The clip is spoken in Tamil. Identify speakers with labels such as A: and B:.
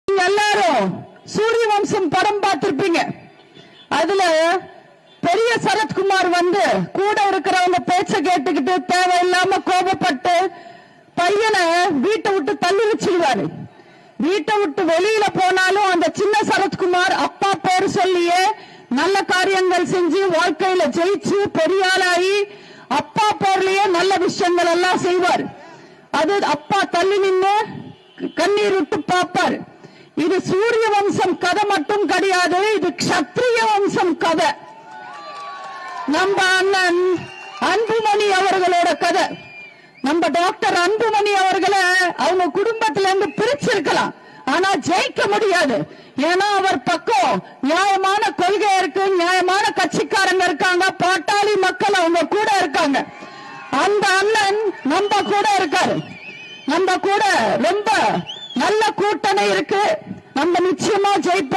A: எல்லாரும் சூரிய வம்சம் படம் பார்த்திருப்பீங்க. அதுல பெரிய சரத்குமார் கூட இருக்கிறவங்க பேச்ச கேட்டுக்கிட்டு தேவையில்லாம கோபப்பட்டு பையனை வீட்டை விட்டு தள்ளி வச்சிருவாரு. வீட்டை விட்டு வெளியில போனாலும் அந்த சின்ன சரத்குமார் அப்பா பேர் சொல்லியே நல்ல காரியங்கள் செஞ்சு வாழ்க்கையில ஜெயிச்சு பெரிய ஆளாகி அப்பா பேர்லயே நல்ல விஷயங்கள் எல்லாம் செய்வார். அது அப்பா தள்ளி நின்று கண்ணீர் விட்டு பார்ப்பார். இது சூரிய வம்சம் கதை மட்டும் கிடையாது, இது க்ஷத்ரிய வம்சம் கதை. நம்ம அண்ணன் அன்புமணி அவர்களோட கதை. நம்ம டாக்டர் அன்புமணி அவர்களை அவங்க குடும்பத்தில இருந்து பிரிச்சிருக்கலாம், ஆனா ஜெயிக்க முடியாது. ஏன்னா அவர் பக்கம் நியாயமான கொள்கை இருக்கு, நியாயமான கட்சிக்காரங்க இருக்காங்க, பாட்டாளி மக்கள் அவங்க கூட இருக்காங்க. அந்த அண்ணன் நம்ம கூட இருக்காரு. நம்ம கூட ரொம்ப நல்ல கூட்டணி இருக்கு. நம்ம நிச்சயமா ஜெயிப்போம்.